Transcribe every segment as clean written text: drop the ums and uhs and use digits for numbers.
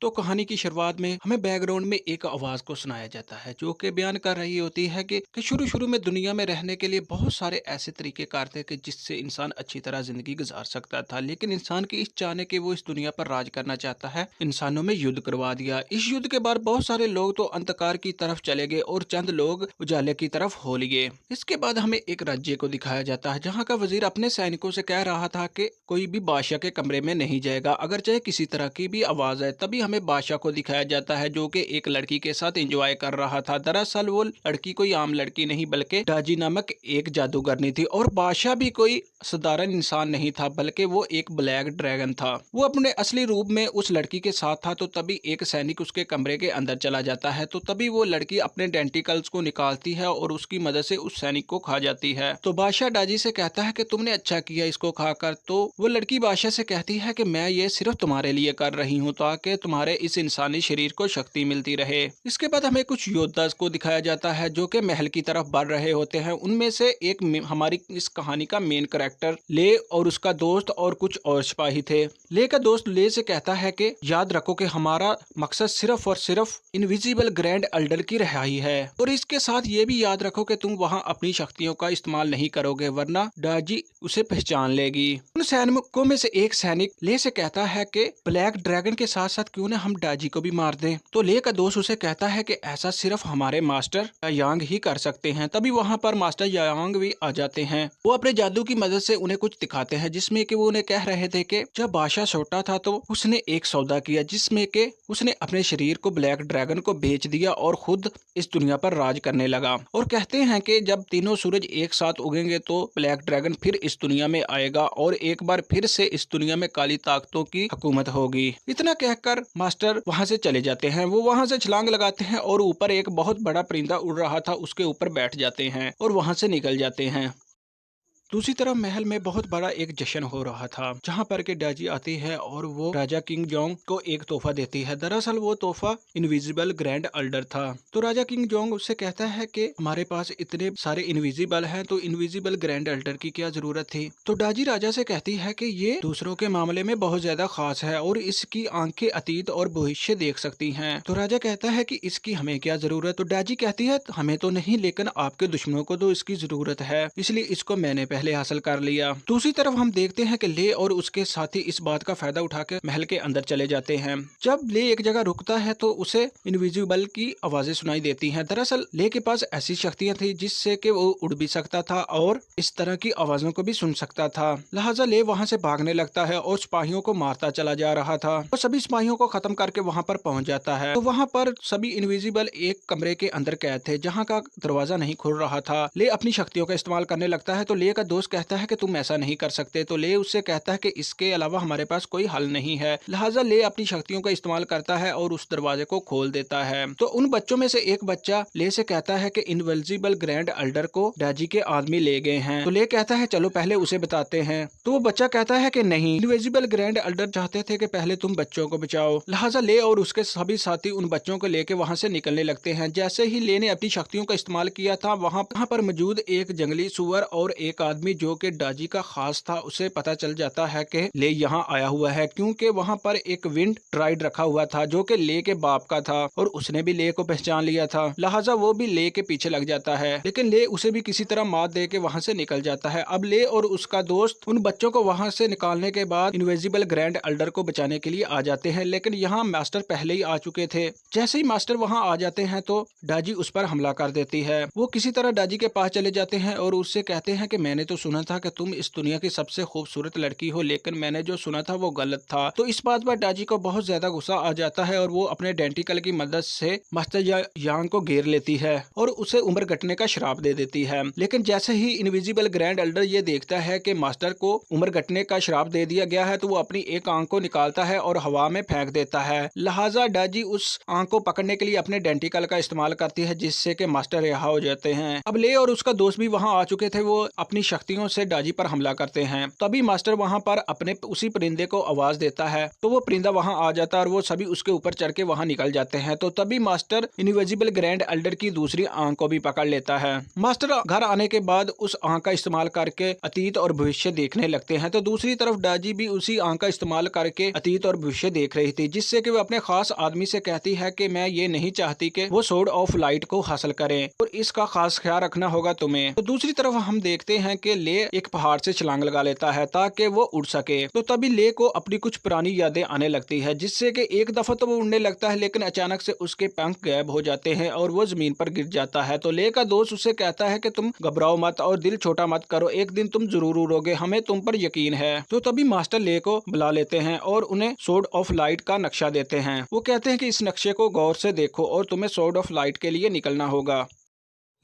तो कहानी की शुरुआत में हमें बैकग्राउंड में एक आवाज को सुनाया जाता है जो कि बयान कर रही होती है कि शुरू शुरू में दुनिया में रहने के लिए बहुत सारे ऐसे तरीके कार थे कि जिससे इंसान अच्छी तरह जिंदगी गुजार सकता था, लेकिन इंसान की इस चाहने के वो इस दुनिया पर राज करना चाहता है, इंसानों में युद्ध करवा दिया। इस युद्ध के बाद बहुत सारे लोग तो अंधकार की तरफ चले गए और चंद लोग उजाले की तरफ हो लिए। इसके बाद हमें एक राज्य को दिखाया जाता है जहाँ का वजीर अपने सैनिकों से कह रहा था कि कोई भी बादशाह के कमरे में नहीं जाएगा अगर चाहे किसी तरह की भी आवाज है। तभी हमें बादशाह को दिखाया जाता है जो कि एक लड़की के साथ एंजॉय कर रहा था। दरअसल वो लड़की कोई आम लड़की नहीं बल्कि डाजी नामक एक जादूगरनी थी और बादशाह भी कोई साधारण इंसान नहीं था बल्कि वो एक ब्लैक ड्रैगन था। वो अपने असली रूप में उस लड़की के साथ था। तो तभी एक सैनिक उसके कमरे के अंदर चला जाता है। तो तभी वो लड़की अपने डेंटिकल्स को निकालती है और उसकी मदद से उस सैनिक को खा जाती है। तो बादशाह डाजी से कहता है कि तुमने अच्छा किया इसको खाकर। तो वो लड़की बादशाह से कहती है कि मैं ये सिर्फ तुम्हारे लिए कर रही हूँ ताकि तुम्हारे इस इंसानी शरीर को शक्ति मिलती रहे। इसके बाद हमें कुछ योद्धा को दिखाया जाता है जो कि महल की तरफ बढ़ रहे होते हैं। उनमें से एक हमारी इस कहानी का मेन कैरेक्टर ले और उसका दोस्त और कुछ और सिपाही थे। ले का दोस्त ले से कहता है कि याद रखो कि हमारा मकसद सिर्फ और सिर्फ इनविजिबल ग्रैंड एल्डर की रिहाई है और इसके साथ ये भी याद रखो कि तुम वहाँ अपनी शक्तियों का इस्तेमाल नहीं करोगे वरना डाजी उसे पहचान लेगी। उन सैनिकों में से एक सैनिक ले से कहता है कि ब्लैक ड्रैगन के साथ साथ क्यों ना हम डाजी को भी मार दें। तो ले का दोस्त उसे कहता है कि ऐसा सिर्फ हमारे मास्टर यांग ही कर सकते हैं। तभी वहाँ पर मास्टर यांग भी आ जाते हैं। वो अपने जादू की मदद से उन्हें कुछ दिखाते हैं जिसमें कि वो उन्हें कह रहे थे कि जब बादशाह छोटा था तो उसने एक सौदा किया जिसमें कि उसने अपने शरीर को ब्लैक ड्रैगन को बेच दिया और खुद इस दुनिया पर राज करने लगा। और कहते हैं कि जब तीनों सूरज एक साथ उगेंगे तो ब्लैक ड्रैगन फिर इस दुनिया में आएगा और एक बार फिर से इस दुनिया में काली ताकतों की हुकूमत होगी। इतना कहकर मास्टर वहां से चले जाते हैं। वो वहां से छलांग लगाते हैं और ऊपर एक बहुत बड़ा परिंदा उड़ रहा था उसके ऊपर बैठ जाते हैं और वहां से निकल जाते हैं। दूसरी तरफ महल में बहुत बड़ा एक जश्न हो रहा था जहाँ पर के डाजी आती है और वो राजा किंग जोंग को एक तोहफा देती है। दरअसल वो तोहफा इनविजिबल ग्रैंड एल्डर था। तो राजा किंग जोंग उससे कहता है कि हमारे पास इतने सारे इनविजिबल हैं तो इनविजिबल ग्रैंड एल्डर की क्या जरूरत थी। तो डाजी राजा से कहती है कि ये दूसरों के मामले में बहुत ज्यादा खास है और इसकी आंखें अतीत और भविष्य देख सकती हैं। तो राजा कहता है कि इसकी हमें क्या जरूरत। तो डाजी कहती है हमें तो नहीं लेकिन आपके दुश्मनों को तो इसकी जरूरत है, इसलिए इसको मैंने पहले हासिल कर लिया। दूसरी तरफ हम देखते हैं कि ले और उसके साथी इस बात का फायदा उठाकर महल के अंदर चले जाते हैं। जब ले एक जगह रुकता है तो उसे इनविजिबल की आवाजें सुनाई देती हैं। दरअसल ले के पास ऐसी शक्तियां थी जिससे कि वो उड़ भी सकता था और इस तरह की आवाजों को भी सुन सकता था। लिहाजा ले वहां से भागने लगता है और सिपाहियों को मारता चला जा रहा था और सभी सिपाहियों को खत्म करके वहां पर पहुंच जाता है। तो वहां पर सभी इनविजिबल एक कमरे के अंदर कैद थे जहाँ का दरवाजा नहीं खुल रहा था। ले अपनी शक्तियों का इस्तेमाल करने लगता है तो ले का दोस्त कहता है कि तुम ऐसा नहीं कर सकते। तो ले उससे कहता है कि इसके अलावा हमारे पास कोई हल नहीं है। लिहाजा ले अपनी शक्तियों का इस्तेमाल करता है और उस दरवाजे को खोल देता है। तो उन बच्चों में से एक बच्चा ले से कहता है कि इनविजिबल ग्रैंड एल्डर को डाजी के आदमी ले गए हैं। तो ले कहता है चलो पहले उसे बताते हैं। तो वो बच्चा कहता है कि नहीं, इनविजिबल ग्रैंड एल्डर चाहते थे कि पहले तुम बच्चों को बचाओ। लिहाजा ले और उसके सभी साथी उन बच्चों को लेके वहां से निकलने लगते हैं। जैसे ही ले ने अपनी शक्तियों का इस्तेमाल किया था वहां पर मौजूद एक जंगली सुअर और एक आदमी जो कि डाजी का खास था उसे पता चल जाता है कि ले यहाँ आया हुआ है क्योंकि वहां पर एक विंड ट्राइड रखा हुआ था जो कि ले के बाप का था और उसने भी ले को पहचान लिया था। लिहाजा वो भी ले के पीछे लग जाता है लेकिन ले उसे भी किसी तरह मात दे के वहां से निकल जाता है। अब ले और उसका दोस्त उन बच्चों को वहां से निकालने के बाद इनविजिबल ग्रैंड एल्डर को बचाने के लिए आ जाते हैं, लेकिन यहाँ मास्टर पहले ही आ चुके थे। जैसे ही मास्टर वहां आ जाते हैं तो डाजी उस पर हमला कर देती है। वो किसी तरह डाजी के पास चले जाते हैं और उससे कहते हैं कि मैंने तो सुना था कि तुम इस दुनिया की सबसे खूबसूरत लड़की हो, लेकिन मैंने जो सुना था वो गलत था। तो इस बात पर डाजी को बहुत ज्यादा गुस्सा आ जाता है और वो अपने डेंटिकल की मदद से मास्टर यांग को घेर लेती है और उसे उम्र घटने का श्राप दे देती है। लेकिन जैसे ही इनविजिबल ग्रैंड एल्डर ये देखता है कि मास्टर को उम्र घटने का श्राप दे दिया गया है तो वो अपनी एक आंख को निकालता है और हवा में फेंक देता है। लिहाजा डाजी उस आंख को पकड़ने के लिए अपने डेंटिकल का इस्तेमाल करती है जिससे कि मास्टर रिहा हो जाते हैं। अब ले और उसका दोस्त भी वहां आ चुके थे। वो अपनी शक्तियों से डाजी पर हमला करते हैं। तभी मास्टर वहां पर अपने उसी परिंदे को आवाज देता है, तो वो परिंदा वहां आ जाता है और वो सभी उसके ऊपर चढ़ के वहां निकल जाते हैं। तो तभी मास्टर इनविजिबल ग्रैंड एल्डर की दूसरी आंख को भी पकड़ लेता है। मास्टर घर आने के बाद उस आंख का इस्तेमाल करके अतीत और भविष्य देखने लगते हैं। तो दूसरी तरफ डाजी भी उसी आंख का इस्तेमाल करके अतीत और भविष्य देख रही थी, जिससे कि वो अपने खास आदमी से कहती है कि मैं ये नहीं चाहती कि वो सोर्ड ऑफ लाइट को हासिल करें और इसका खास ख्याल रखना होगा तुम्हें। तो दूसरी तरफ हम देखते हैं कि ले एक पहाड़ से छलांग लगा लेता है ताकि वो उड़ सके। तो तभी ले को अपनी कुछ पुरानी यादें आने लगती है, जिससे कि एक दफा तो वो उड़ने लगता है, लेकिन अचानक से उसके पंख गायब हो जाते हैं और वो जमीन पर गिर जाता है। तो ले का दोस्त उसे कहता है कि तुम घबराओ मत और दिल छोटा मत करो, एक दिन तुम जरूर उड़ोगे, हमें तुम पर यकीन है। तो तभी मास्टर ले को बुला लेते हैं और उन्हें सोर्ड ऑफ लाइट का नक्शा देते हैं। वो कहते हैं कि इस नक्शे को गौर से देखो और तुम्हें सोर्ड ऑफ लाइट के लिए निकलना होगा।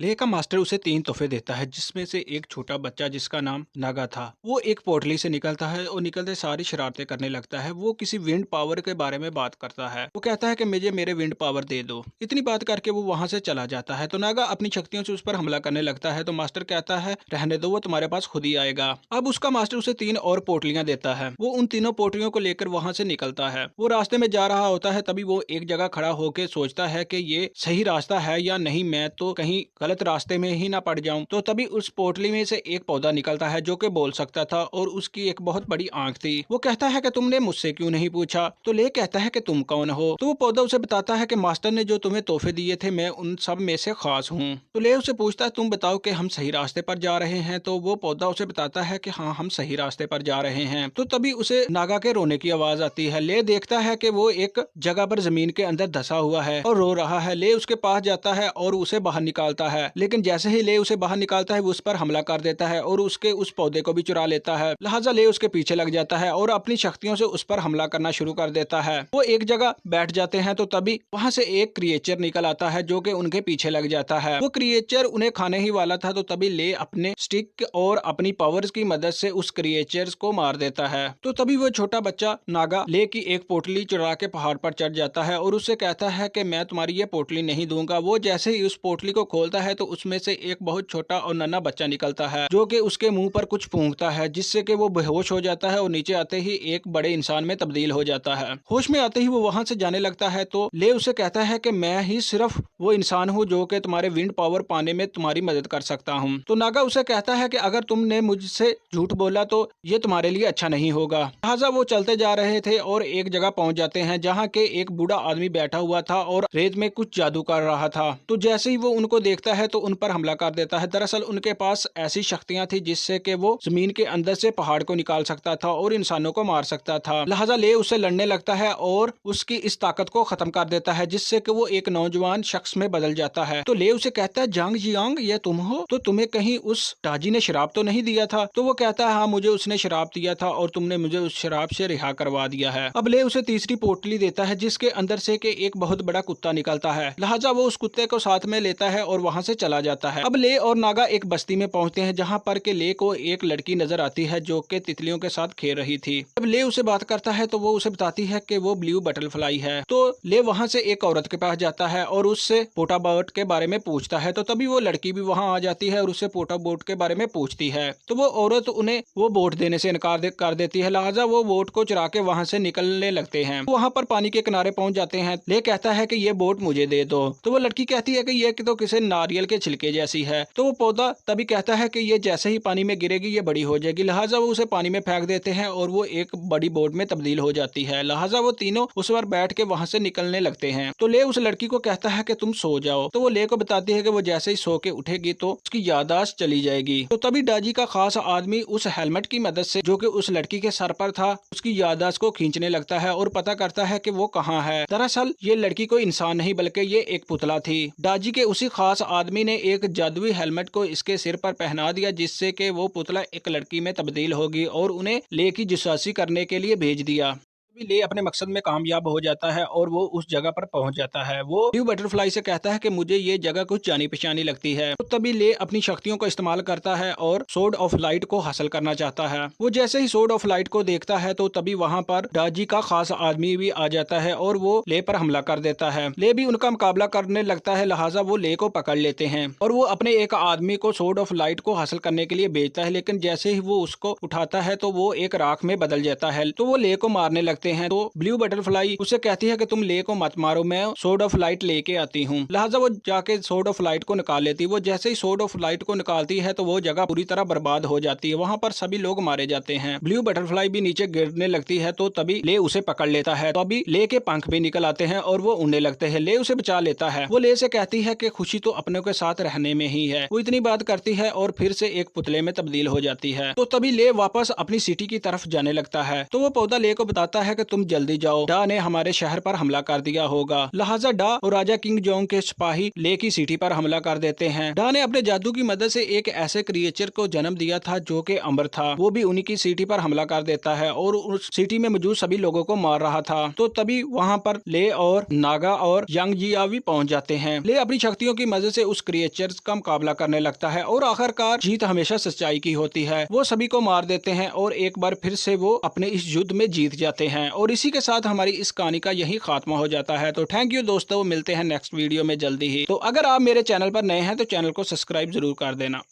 लेह का मास्टर उसे 3 तोहफे देता है, जिसमें से एक छोटा बच्चा जिसका नाम नागा था, वो एक पोटली से निकलता है और निकलते सारी शरारतें करने लगता है। वो किसी विंड पावर के बारे में बात करता है। वो कहता है कि मुझे मेरे विंड पावर दे दो। इतनी बात करके वो वहां से चला जाता है। तो नागा अपनी शक्तियों से उस पर हमला करने लगता है। तो मास्टर कहता है रहने दो, वो तुम्हारे पास खुद ही आएगा। अब उसका मास्टर उसे 3 और पोटलियां देता है। वो उन तीनों पोटलियों को लेकर वहां से निकलता है। वो रास्ते में जा रहा होता है, तभी वो एक जगह खड़ा होकर सोचता है कि ये सही रास्ता है या नहीं, मैं तो कहीं गलत रास्ते में ही ना पड़ जाऊं। तो तभी उस पोटली में से एक पौधा निकलता है जो कि बोल सकता था और उसकी एक बहुत बड़ी आंख थी। वो कहता है कि तुमने मुझसे क्यों नहीं पूछा। तो ले कहता है कि तुम कौन हो। तो वो पौधा उसे बताता है कि मास्टर ने जो तुम्हें तोहफे दिए थे, मैं उन सब में से खास हूँ। तो ले उसे पूछता है तुम बताओ कि हम सही रास्ते पर जा रहे हैं। तो वो पौधा उसे बताता है कि हाँ, हम सही रास्ते पर जा रहे हैं। तो तभी उसे नागा के रोने की आवाज आती है। ले देखता है कि वो एक जगह पर जमीन के अंदर धंसा हुआ है और रो रहा है। ले उसके पास जाता है और उसे बाहर निकालता है, लेकिन जैसे ही ले उसे बाहर निकालता है वो उस पर हमला कर देता है और उसके उस पौधे को भी चुरा लेता है। लिहाजा ले उसके पीछे लग जाता है और अपनी शक्तियों से उस पर हमला करना शुरू कर देता है। वो एक जगह बैठ जाते हैं। तो तभी वहां से एक क्रिएचर निकल आता है जो कि उनके पीछे लग जाता है। वो क्रिएचर उन्हें खाने ही वाला था। तो तभी ले अपने स्टिक और अपनी पावर्स की मदद से उस क्रिएचर को मार देता है। तो तभी वो छोटा बच्चा नागा ले की एक पोटली चुरा के पहाड़ पर चढ़ जाता है और उससे कहता है कि मैं तुम्हारी ये पोटली नहीं दूंगा। वो जैसे ही उस पोटली को खोलता है तो उसमें से एक बहुत छोटा और नन्हा बच्चा निकलता है जो कि उसके मुंह पर कुछ फूंकता है, जिससे कि वो बेहोश हो जाता है और नीचे आते ही एक बड़े इंसान में तब्दील हो जाता है। होश में आते ही वो वहां से जाने लगता है। तो ले उसे कहता है कि मैं ही सिर्फ वो इंसान हूँ जो कि तुम्हारे विंड पावर पाने में तुम्हारी मदद कर सकता हूँ। तो नागा उसे कहता है कि अगर तुमने मुझसे झूठ बोला तो ये तुम्हारे लिए अच्छा नहीं होगा। लिहाजा वो चलते जा रहे थे और एक जगह पहुंच जाते हैं जहाँ के एक बूढ़ा आदमी बैठा हुआ था और रेत में कुछ जादू कर रहा था। तो जैसे ही वो उनको देखता है तो उन पर हमला कर देता है। दरअसल उनके पास ऐसी शक्तियां थी जिससे कि वो जमीन के अंदर से पहाड़ को निकाल सकता था और इंसानों को मार सकता था। लिहाजा ले उससे लड़ने लगता है और उसकी इस ताकत को खत्म कर देता है, जिससे कि वो एक नौजवान शख्स में बदल जाता है। तो ले उसे कहता है जांग जियांग, ये तुम हो? तो तुम्हें कहीं उस ताजी ने शराब तो नहीं दिया था? तो वो कहता है हाँ, मुझे उसने शराब दिया था और तुमने मुझे उस शराब से रिहा करवा दिया है। अब ले उसे तीसरी पोटली देता है जिसके अंदर से के एक बहुत बड़ा कुत्ता निकलता है। लिहाजा वो उस कुत्ते को साथ में लेता है और वहां से चला जाता है। अब ले और नागा एक बस्ती में पहुंचते हैं जहां पर के ले को एक लड़की नजर आती है जो कि तितलियों के साथ खेल रही थी। जब ले उसे बात करता है तो वो उसे बताती है कि वो ब्लू बटरफ्लाई है। तो ले वहां से एक औरत के पास जाता है और उससे पोटा बोट के बारे में पूछता है। तो तभी वो लड़की भी वहां आ जाती है और उससे पोटा बोट के बारे में पूछती है। तो वो औरत उन्हें वो बोट देने से इनकार कर देती है। लिहाजा वो बोट को चुरा के वहां से निकलने लगते हैं। वहां पर पानी के किनारे पहुंच जाते हैं। ले कहता है कि ये बोट मुझे दे दो। तो वो लड़की कहती है कि ये तो किसी नारियल के छिलके जैसी है। तो वो पौधा तभी कहता है कि ये जैसे ही पानी में गिरेगी ये बड़ी हो जाएगी। लिहाजा वो उसे पानी में फेंक देते हैं और वो एक बड़ी बोट में तब्दील हो जाती है। लिहाजा वो तीनों उस पर बैठ के वहां से निकलने लगते हैं। तो ले उस लड़की को कहता है कि तुम सो जाओ। तो वो ले को बताती है कि वो जैसे ही सो के उठेगी तो उसकी याददाश्त चली जाएगी। तो तभी डाजी का खास आदमी उस हेलमेट की मदद से जो कि उस लड़की के सर पर था उसकी याददाश्त को खींचने लगता है और पता करता है कि वो कहाँ है। दरअसल ये लड़की कोई इंसान नहीं बल्कि ये एक पुतला थी। डाजी के उसी खास आदमी ने एक जादुई हेलमेट को इसके सिर पर पहना दिया, जिससे कि वो पुतला एक लड़की में तब्दील होगी और उन्हें ले की जासूसी करने के लिए भेज दिया। ले अपने मकसद में कामयाब हो जाता है और वो उस जगह पर पहुंच जाता है। वो ब्लू बटरफ्लाई से कहता है कि मुझे ये जगह कुछ जानी पहचानी लगती है। तो तभी ले अपनी शक्तियों का इस्तेमाल करता है और सोर्ड ऑफ लाइट को हासिल करना चाहता है। वो जैसे ही सोर्ड ऑफ लाइट को देखता है तो तभी वहां पर डाजी का खास आदमी भी आ जाता है और वो ले पर हमला कर देता है। ले भी उनका मुकाबला करने लगता है, लिहाजा वो ले को पकड़ लेते हैं और वो अपने एक आदमी को सोर्ड ऑफ लाइट को हासिल करने के लिए भेजता है। लेकिन जैसे ही वो उसको उठाता है तो वो एक राख में बदल जाता है। तो वो ले को मारने लगते हैं। तो ब्लू बटरफ्लाई उसे कहती है कि तुम ले को मत मारो, मैं सोर्ड ऑफ लाइट लेके आती हूँ। लिहाजा वो जाके सोर्ड ऑफ लाइट को निकाल लेती है। वो जैसे ही सोर्ड ऑफ लाइट को निकालती है तो वो जगह पूरी तरह बर्बाद हो जाती है। वहां पर सभी लोग मारे जाते हैं। ब्लू बटरफ्लाई भी नीचे गिरने लगती है तो तभी ले उसे पकड़ लेता है। तो अभी ले के पंख भी निकल आते हैं और वो उड़ने लगते हैं। ले उसे बचा लेता है। वो ले से कहती है कि खुशी तो अपने के साथ रहने में ही है। वो इतनी बात करती है और फिर से एक पुतले में तब्दील हो जाती है। तो तभी ले वापस अपनी सिटी की तरफ जाने लगता है। तो वो पौधा ले को बताता है कि तुम जल्दी जाओ, डा ने हमारे शहर पर हमला कर दिया होगा। लिहाजा डा और राजा किंग जोंग के सिपाही ले की सिटी पर हमला कर देते हैं। डा ने अपने जादू की मदद से एक ऐसे क्रिएचर को जन्म दिया था जो कि अमर था। वो भी उन्हीं की सिटी पर हमला कर देता है और उस सिटी में मौजूद सभी लोगों को मार रहा था। तो तभी वहां पर ले और नागा और यांग जिया भी पहुंच जाते हैं। ले अपनी शक्तियों की मदद से उस क्रिएचर का मुकाबला करने लगता है और आखिरकार जीत हमेशा सच्चाई की होती है। वो सभी को मार देते हैं और एक बार फिर से वो अपने इस युद्ध में जीत जाते हैं। और इसी के साथ हमारी इस कहानी का यही खात्मा हो जाता है। तो थैंक यू दोस्तों, मिलते हैं नेक्स्ट वीडियो में जल्दी ही। तो अगर आप मेरे चैनल पर नए हैं तो चैनल को सब्सक्राइब जरूर कर देना।